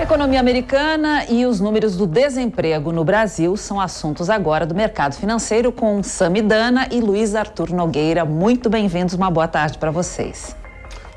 Economia americana e os números do desemprego no Brasil são assuntos agora do mercado financeiro com Samidana e Luiz Arthur Nogueira. Muito bem-vindos, uma boa tarde para vocês.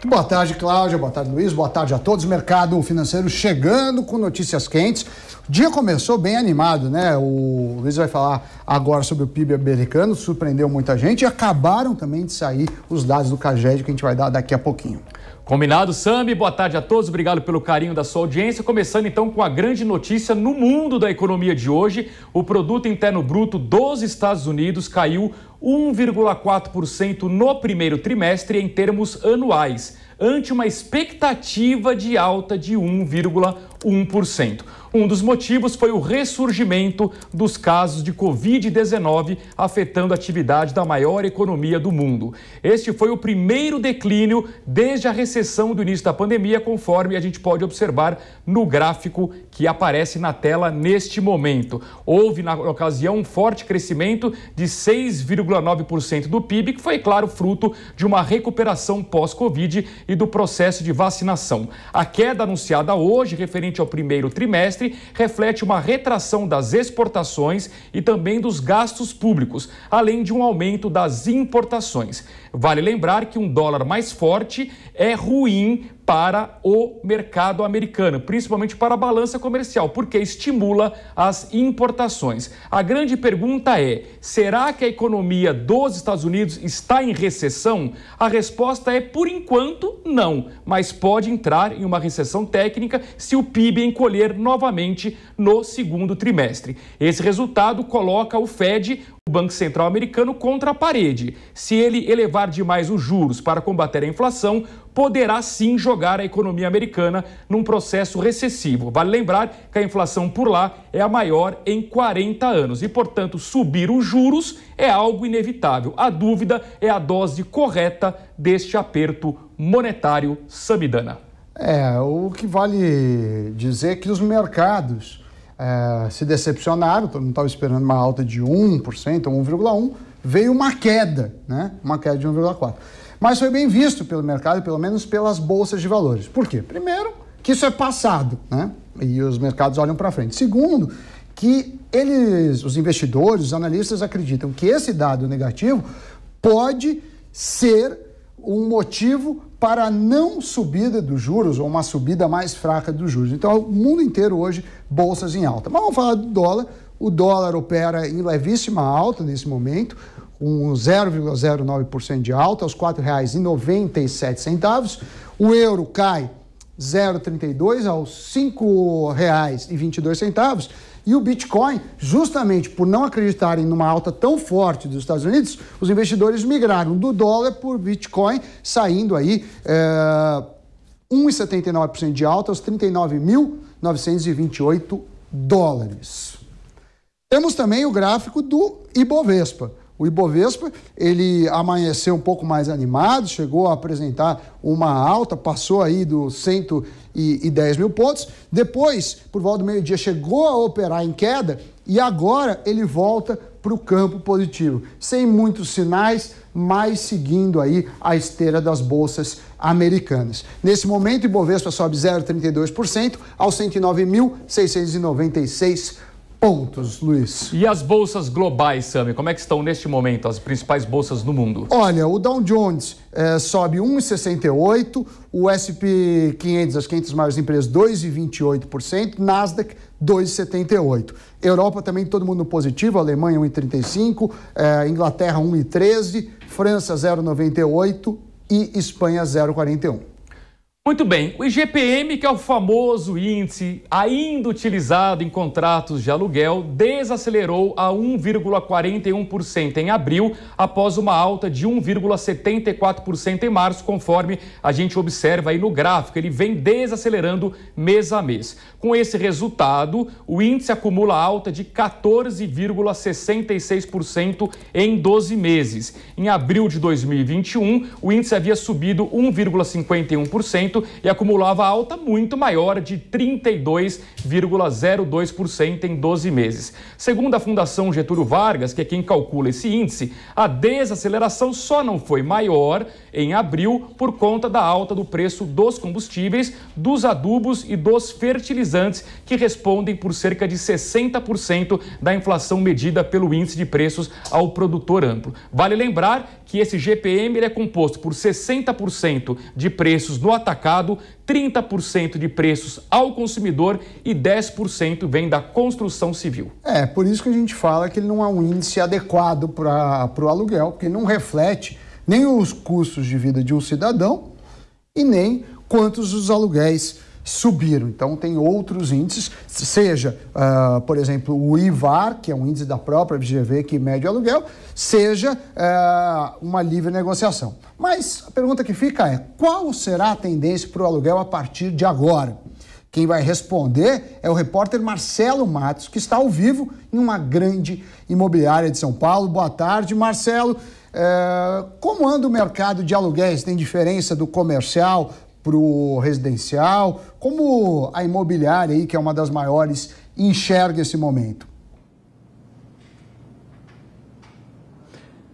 Boa tarde, Cláudia. Boa tarde, Luiz. Boa tarde a todos. Mercado financeiro chegando com notícias quentes. O dia começou bem animado, né? O Luiz vai falar agora sobre o PIB americano, surpreendeu muita gente e acabaram também de sair os dados do CAGED que a gente vai dar daqui a pouquinho. Combinado, Sami. Boa tarde a todos. Obrigado pelo carinho da sua audiência. Começando então com a grande notícia no mundo da economia de hoje. O produto interno bruto dos Estados Unidos caiu 1,4% no primeiro trimestre em termos anuais, ante uma expectativa de alta de 1,1%. Um dos motivos foi o ressurgimento dos casos de Covid-19 afetando a atividade da maior economia do mundo. Este foi o primeiro declínio desde a recessão do início da pandemia, conforme a gente pode observar no gráfico que aparece na tela neste momento. Houve, na ocasião, um forte crescimento de 6,9% do PIB, que foi, claro, fruto de uma recuperação pós-Covid e do processo de vacinação. A queda anunciada hoje, referente ao primeiro trimestre, reflete uma retração das exportações e também dos gastos públicos, além de um aumento das importações. Vale lembrar que um dólar mais forte é ruim para o mercado americano, principalmente para a balança comercial, porque estimula as importações. A grande pergunta é: será que a economia dos Estados Unidos está em recessão? A resposta é, por enquanto, não, mas pode entrar em uma recessão técnica se o PIB encolher novamente no segundo trimestre. Esse resultado coloca o Fed, o Banco Central americano, contra a parede. Se ele elevar demais os juros para combater a inflação, poderá sim jogar a economia americana num processo recessivo. Vale lembrar que a inflação por lá é a maior em 40 anos e, portanto, subir os juros é algo inevitável. A dúvida é a dose correta deste aperto monetário. Samidana. O que vale dizer é que os mercados se decepcionaram, todo mundo estava esperando uma alta de 1% ou 1,1%, veio uma queda, né? Uma queda de 1,4%. Mas foi bem visto pelo mercado, pelo menos pelas bolsas de valores. Por quê? Primeiro, que isso é passado, né? E os mercados olham para frente. Segundo, que os investidores, os analistas acreditam que esse dado negativo pode ser um motivo para a não subida dos juros ou uma subida mais fraca dos juros. Então, o mundo inteiro hoje, bolsas em alta. Mas vamos falar do dólar. O dólar opera em levíssima alta nesse momento, com 0,09% de alta, aos R$ 4,97. O euro cai 0,32 aos R$ 5,22. E o Bitcoin, justamente por não acreditarem numa alta tão forte dos Estados Unidos, os investidores migraram do dólar por Bitcoin, saindo aí 1,79% de alta aos 39.928 dólares. Temos também o gráfico do Ibovespa. O Ibovespa, ele amanheceu um pouco mais animado, chegou a apresentar uma alta, passou aí dos 110 mil pontos. Depois, por volta do meio-dia, chegou a operar em queda e agora ele volta para o campo positivo. Sem muitos sinais, mas seguindo aí a esteira das bolsas americanas. Nesse momento, o Ibovespa sobe 0,32% aos 109.696 pontos, Luiz. E as bolsas globais, Sami, como é que estão neste momento, as principais bolsas no mundo? Olha, o Dow Jones sobe 1,68%, o S&P 500, as 500 maiores empresas, 2,28%, Nasdaq, 2,78%. Europa também, todo mundo positivo, Alemanha 1,35%, Inglaterra 1,13%, França 0,98% e Espanha 0,41%. Muito bem, o IGPM, que é o famoso índice ainda utilizado em contratos de aluguel, desacelerou a 1,41% em abril, após uma alta de 1,74% em março, conforme a gente observa aí no gráfico. Ele vem desacelerando mês a mês. Com esse resultado, o índice acumula alta de 14,66% em 12 meses. Em abril de 2021, o índice havia subido 1,51%, 5% e acumulava alta muito maior de 32,02% em 12 meses. Segundo a Fundação Getúlio Vargas, que é quem calcula esse índice, a desaceleração só não foi maior em abril por conta da alta do preço dos combustíveis, dos adubos e dos fertilizantes, que respondem por cerca de 60% da inflação medida pelo índice de preços ao produtor amplo. Vale lembrar que esse GPM ele é composto por 60% de preços no atacado, 30% de preços ao consumidor e 10% vem da construção civil. Por isso que a gente fala que ele não é um índice adequado para o aluguel, porque ele não reflete nem os custos de vida de um cidadão e nem quantos os aluguéis subiram. Então tem outros índices, seja, por exemplo, o IVAR, que é um índice da própria FGV que mede o aluguel, seja uma livre negociação. Mas a pergunta que fica é, qual será a tendência para o aluguel a partir de agora? Quem vai responder é o repórter Marcelo Matos, que está ao vivo em uma grande imobiliária de São Paulo. Boa tarde, Marcelo. Como anda o mercado de aluguéis? Tem diferença do comercial para o residencial? Como a imobiliária, aí, que é uma das maiores, enxerga esse momento?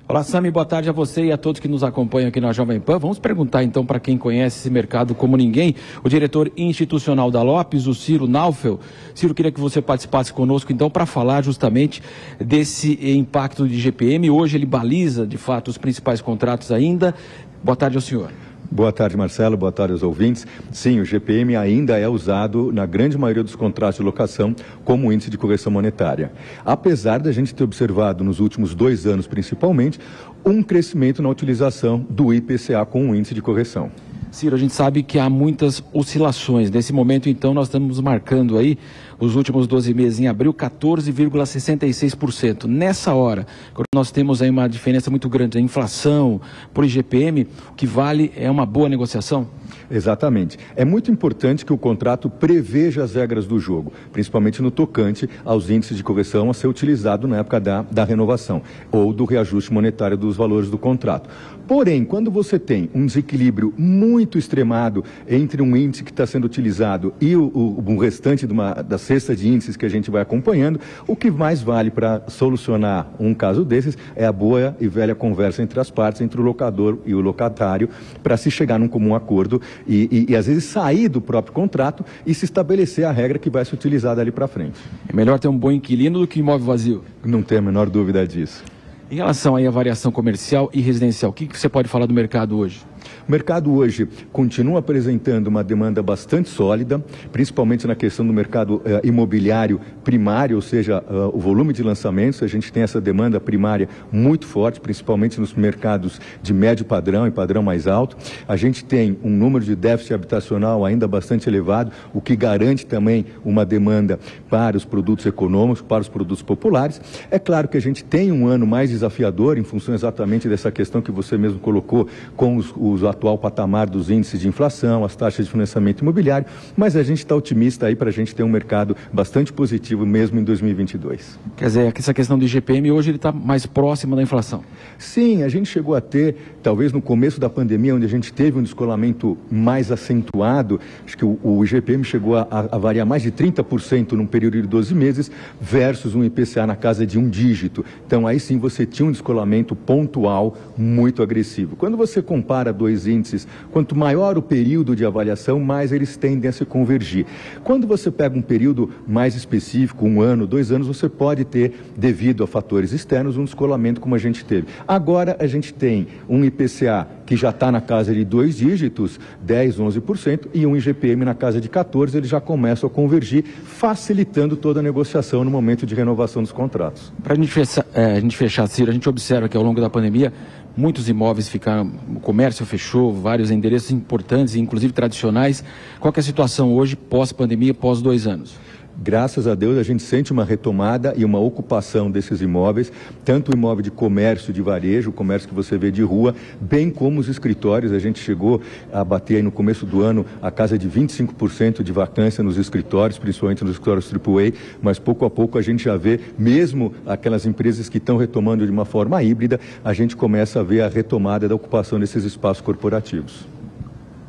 Olá, Sami, boa tarde a você e a todos que nos acompanham aqui na Jovem Pan. Vamos perguntar então para quem conhece esse mercado como ninguém, o diretor institucional da Lopes, o Ciro Naufel. Ciro, queria que você participasse conosco então para falar justamente desse impacto de GPM. Hoje ele baliza, de fato, os principais contratos ainda. Boa tarde ao senhor. Boa tarde, Marcelo. Boa tarde aos ouvintes. Sim, o GPM ainda é usado na grande maioria dos contratos de locação como índice de correção monetária. Apesar da gente ter observado nos últimos 2 anos, principalmente, um crescimento na utilização do IPCA como índice de correção. Ciro, a gente sabe que há muitas oscilações. Nesse momento, então, nós estamos marcando aí os últimos 12 meses, em abril, 14,66%. Nessa hora, quando nós temos aí uma diferença muito grande, a inflação por IGPM, o que vale é uma boa negociação? Exatamente. É muito importante que o contrato preveja as regras do jogo, principalmente no tocante aos índices de correção a ser utilizado na época da renovação ou do reajuste monetário dos valores do contrato. Porém, quando você tem um desequilíbrio muito extremado entre um índice que está sendo utilizado e o restante da cesta de índices que a gente vai acompanhando, o que mais vale para solucionar um caso desses é a boa e velha conversa entre as partes, entre o locador e o locatário, para se chegar num comum acordo e às vezes sair do próprio contrato e se estabelecer a regra que vai ser utilizada ali para frente. É melhor ter um bom inquilino do que imóvel vazio? Não tenho a menor dúvida disso. Em relação aí à variação comercial e residencial, o que você pode falar do mercado hoje? O mercado hoje continua apresentando uma demanda bastante sólida, principalmente na questão do mercado imobiliário primário, ou seja, o volume de lançamentos. A gente tem essa demanda primária muito forte, principalmente nos mercados de médio padrão e padrão mais alto. A gente tem um número de déficit habitacional ainda bastante elevado, o que garante também uma demanda para os produtos econômicos, para os produtos populares. É claro que a gente tem um ano mais desafiador em função exatamente dessa questão que você mesmo colocou com o atual patamar dos índices de inflação, as taxas de financiamento imobiliário, mas a gente está otimista aí para a gente ter um mercado bastante positivo mesmo em 2022. Quer dizer, essa questão do IGPM hoje ele está mais próximo da inflação? Sim, a gente chegou a ter, talvez no começo da pandemia, onde a gente teve um descolamento mais acentuado, acho que o IGPM chegou a variar mais de 30% num período de 12 meses, versus um IPCA na casa de 1 dígito. Então aí sim você tinha um descolamento pontual muito agressivo. Quando você compara dois índices, quanto maior o período de avaliação, mais eles tendem a se convergir. Quando você pega um período mais específico, 1 ano, 2 anos, você pode ter, devido a fatores externos, um descolamento como a gente teve. Agora a gente tem um IPCA que já está na casa de 2 dígitos, 10, 11%, e um IGPM na casa de 14%, eles já começam a convergir, facilitando toda a negociação no momento de renovação dos contratos. Para a gente fechar, Ciro, a gente observa que ao longo da pandemia muitos imóveis ficaram, o comércio fechou, vários endereços importantes, inclusive tradicionais. Qual que é a situação hoje, pós-pandemia, pós 2 anos? Graças a Deus, a gente sente uma retomada e uma ocupação desses imóveis, tanto o imóvel de comércio de varejo, o comércio que você vê de rua, bem como os escritórios. A gente chegou a bater aí no começo do ano a casa de 25% de vacância nos escritórios, principalmente nos escritórios AAA, mas pouco a pouco a gente já vê, mesmo aquelas empresas que estão retomando de uma forma híbrida, a gente começa a ver a retomada da ocupação desses espaços corporativos.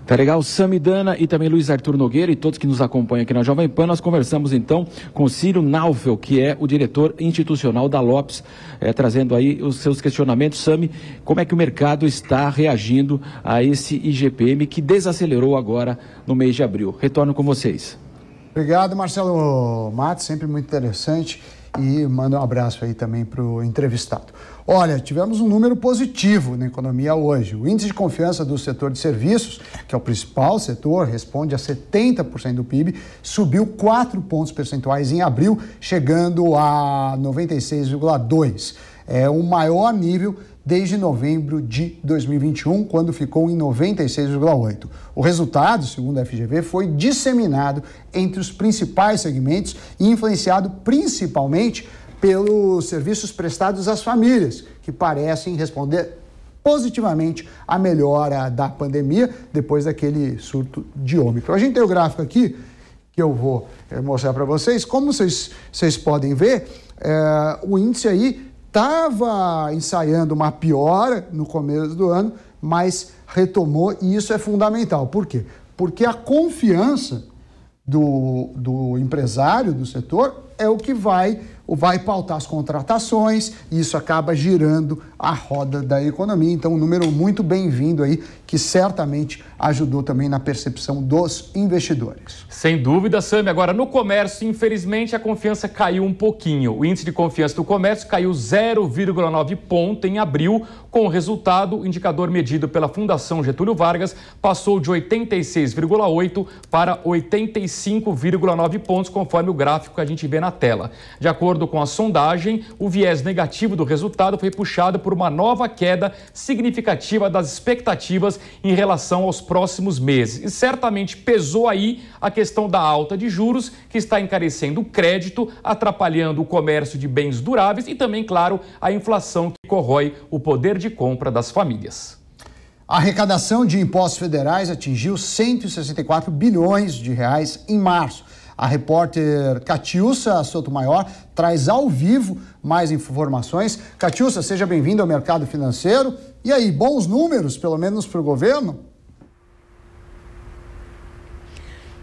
Tá legal, Samidana e também Luiz Arthur Nogueira e todos que nos acompanham aqui na Jovem Pan. Nós conversamos então com o Ciro Naufel, que é o diretor institucional da Lopes, trazendo aí os seus questionamentos. Sami, como é que o mercado está reagindo a esse IGPM que desacelerou agora no mês de abril? Retorno com vocês. Obrigado, Marcelo Matos, sempre muito interessante, e manda um abraço aí também para o entrevistado. Olha, tivemos um número positivo na economia hoje. O índice de confiança do setor de serviços, que é o principal setor, responde a 70% do PIB, subiu 4 pontos percentuais em abril, chegando a 96,2. É o maior nível desde novembro de 2021, quando ficou em 96,8. O resultado, segundo a FGV, foi disseminado entre os principais segmentos e influenciado principalmente pelos serviços prestados às famílias, que parecem responder positivamente à melhora da pandemia depois daquele surto de Ômicron. A gente tem o gráfico aqui, que eu vou mostrar para vocês. Como vocês podem ver, o índice aí estava ensaiando uma piora no começo do ano, mas retomou, e isso é fundamental. Por quê? Porque a confiança do empresário, do setor, é o que vai pautar as contratações, e isso acaba girando a roda da economia. Então, um número muito bem-vindo aí, que certamente ajudou também na percepção dos investidores. Sem dúvida, Sami. Agora, no comércio, infelizmente, a confiança caiu um pouquinho. O índice de confiança do comércio caiu 0,9 ponto em abril. Com o resultado, o indicador medido pela Fundação Getúlio Vargas passou de 86,8 para 85,9 pontos, conforme o gráfico que a gente vê na tela. De acordo com a sondagem, o viés negativo do resultado foi puxado por uma nova queda significativa das expectativas em relação aos próximos meses. E certamente pesou aí a questão da alta de juros, que está encarecendo o crédito, atrapalhando o comércio de bens duráveis e também, claro, a inflação que corrói o poder de compra das famílias. A arrecadação de impostos federais atingiu 164 bilhões de reais em março. A repórter Catiúcia Sotomayor traz ao vivo mais informações. Catiúcia, seja bem-vindo ao mercado financeiro. E aí, bons números, pelo menos para o governo?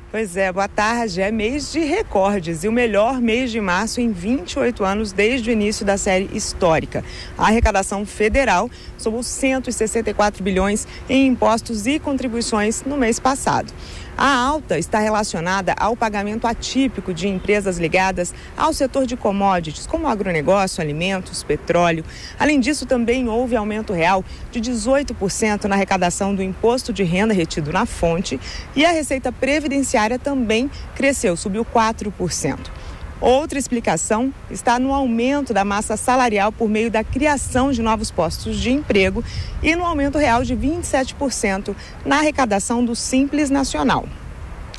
Pois é, boa tarde. É mês de recordes e o melhor mês de março em 28 anos desde o início da série histórica. A arrecadação federal somou 164 bilhões em impostos e contribuições no mês passado. A alta está relacionada ao pagamento atípico de empresas ligadas ao setor de commodities, como agronegócio, alimentos, petróleo. Além disso, também houve aumento real de 18% na arrecadação do imposto de renda retido na fonte, e a receita previdenciária também cresceu, subiu 4%. Outra explicação está no aumento da massa salarial por meio da criação de novos postos de emprego e no aumento real de 27% na arrecadação do Simples Nacional.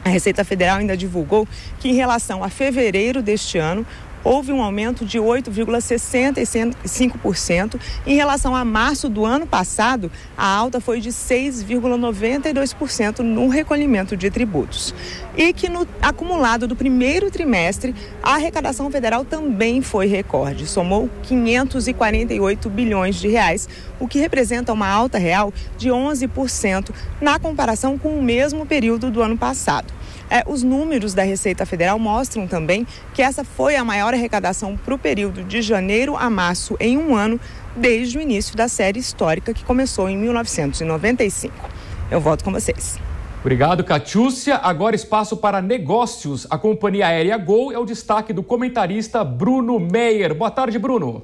A Receita Federal ainda divulgou que, em relação a fevereiro deste ano, houve um aumento de 8,65%. Em relação a março do ano passado, a alta foi de 6,92% no recolhimento de tributos. E que no acumulado do primeiro trimestre, a arrecadação federal também foi recorde. Somou 548 bilhões de reais, o que representa uma alta real de 11% na comparação com o mesmo período do ano passado. Os números da Receita Federal mostram também que essa foi a maior arrecadação para o período de janeiro a março em um ano, desde o início da série histórica, que começou em 1995. Eu volto com vocês. Obrigado, Catiúcia. Agora espaço para negócios. A companhia aérea Gol é o destaque do comentarista Bruno Meyer. Boa tarde, Bruno.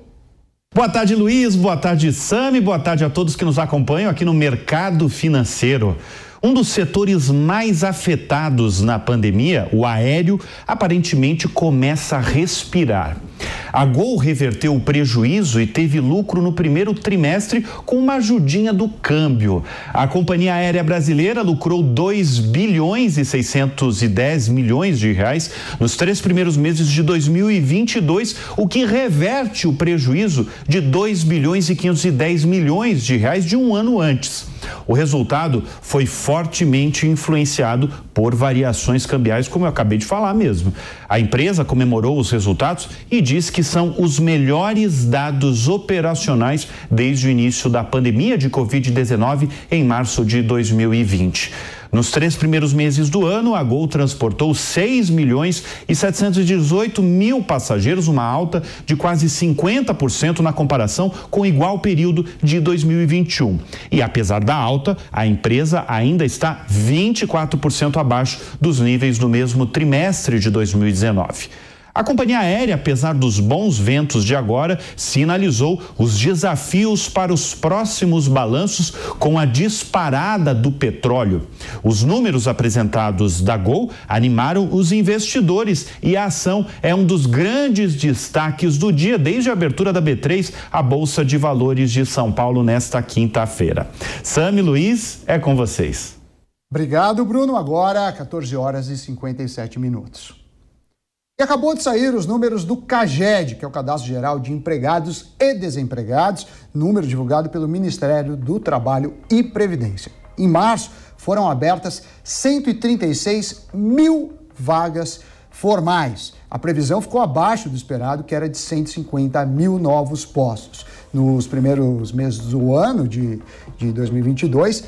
Boa tarde, Luiz. Boa tarde, Sami. Boa tarde a todos que nos acompanham aqui no Mercado Financeiro. Um dos setores mais afetados na pandemia, o aéreo, aparentemente começa a respirar. A Gol reverteu o prejuízo e teve lucro no primeiro trimestre com uma ajudinha do câmbio. A companhia aérea brasileira lucrou 2 bilhões e 610 milhões de reais nos 3 primeiros meses de 2022, o que reverte o prejuízo de 2 bilhões e 510 milhões de reais de um ano antes. O resultado foi fortemente influenciado por variações cambiais, como eu acabei de falar mesmo. A empresa comemorou os resultados e diz que são os melhores dados operacionais desde o início da pandemia de Covid-19 em março de 2020. Nos 3 primeiros meses do ano, a Gol transportou 6.718.000 passageiros, uma alta de quase 50% na comparação com o igual período de 2021. E apesar da alta, a empresa ainda está 24% abaixo dos níveis do mesmo trimestre de 2019. A companhia aérea, apesar dos bons ventos de agora, sinalizou os desafios para os próximos balanços com a disparada do petróleo. Os números apresentados da Gol animaram os investidores e a ação é um dos grandes destaques do dia desde a abertura da B3, a Bolsa de Valores de São Paulo, nesta quinta-feira. Sam e Luiz, é com vocês. Obrigado, Bruno. Agora, 14 horas e 57 minutos. E acabou de sair os números do CAGED, que é o Cadastro Geral de Empregados e Desempregados, número divulgado pelo Ministério do Trabalho e Previdência. Em março, foram abertas 136 mil vagas formais. A previsão ficou abaixo do esperado, que era de 150 mil novos postos. Nos primeiros meses do ano de 2022,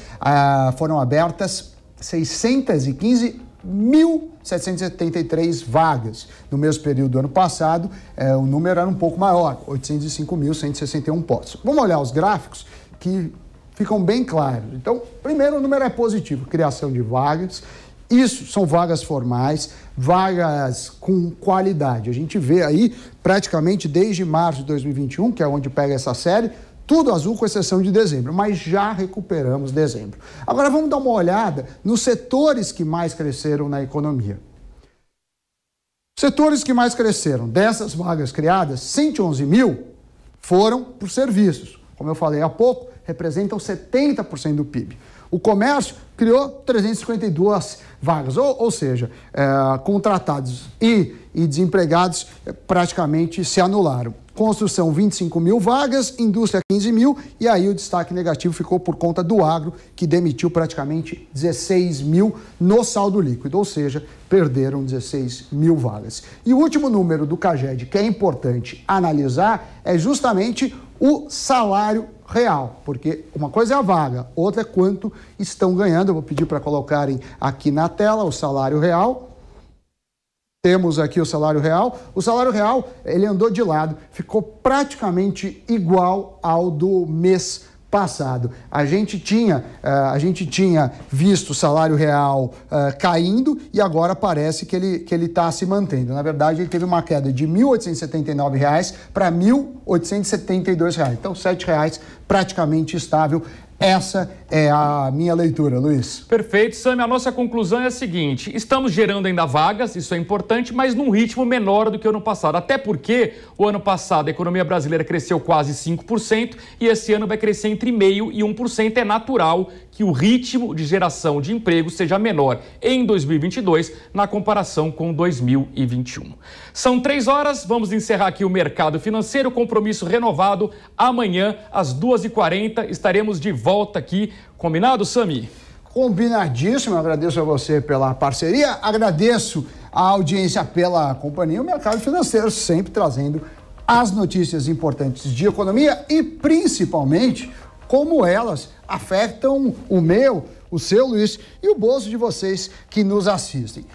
foram abertas 615.773 vagas. No mesmo período do ano passado, o número era um pouco maior, 805.161 postos. Vamos olhar os gráficos que ficam bem claros. Então, primeiro, o número é positivo, criação de vagas. Isso são vagas formais, vagas com qualidade. A gente vê aí, praticamente desde março de 2021, que é onde pega essa série, tudo azul, com exceção de dezembro, mas já recuperamos dezembro. Agora vamos dar uma olhada nos setores que mais cresceram na economia. Setores que mais cresceram, dessas vagas criadas, 111 mil foram por serviços. Como eu falei há pouco, representam 70% do PIB. O comércio criou 352 vagas, ou seja, contratados e desempregados praticamente se anularam. Construção, 25 mil vagas, indústria, 15 mil, e aí o destaque negativo ficou por conta do agro, que demitiu praticamente 16 mil no saldo líquido, ou seja, perderam 16 mil vagas. E o último número do CAGED, que é importante analisar, é justamente o salário real, porque uma coisa é a vaga, outra é quanto estão ganhando. Eu vou pedir para colocarem aqui na tela o salário real. Temos aqui o salário real. O salário real, ele andou de lado, ficou praticamente igual ao do mês passado. A gente tinha visto o salário real caindo e agora parece que ele está se mantendo. Na verdade, ele teve uma queda de R$ 1.879 para R$ 1.872. Então, R$ 7 praticamente estável. Essa é a minha leitura, Luiz. Perfeito, Sam. A nossa conclusão é a seguinte: estamos gerando ainda vagas, isso é importante, mas num ritmo menor do que o ano passado. Até porque o ano passado a economia brasileira cresceu quase 5% e esse ano vai crescer entre 0,5% e 1%. É natural que o ritmo de geração de emprego seja menor em 2022 na comparação com 2021. São 3 horas, vamos encerrar aqui o Mercado Financeiro, compromisso renovado. Amanhã, às 2h40, estaremos de volta aqui. Combinado, Sami? Combinadíssimo, eu agradeço a você pela parceria, agradeço a audiência pela companhia. O Mercado Financeiro sempre trazendo as notícias importantes de economia e principalmente como elas afetam o meu, o seu, Luiz, e o bolso de vocês que nos assistem.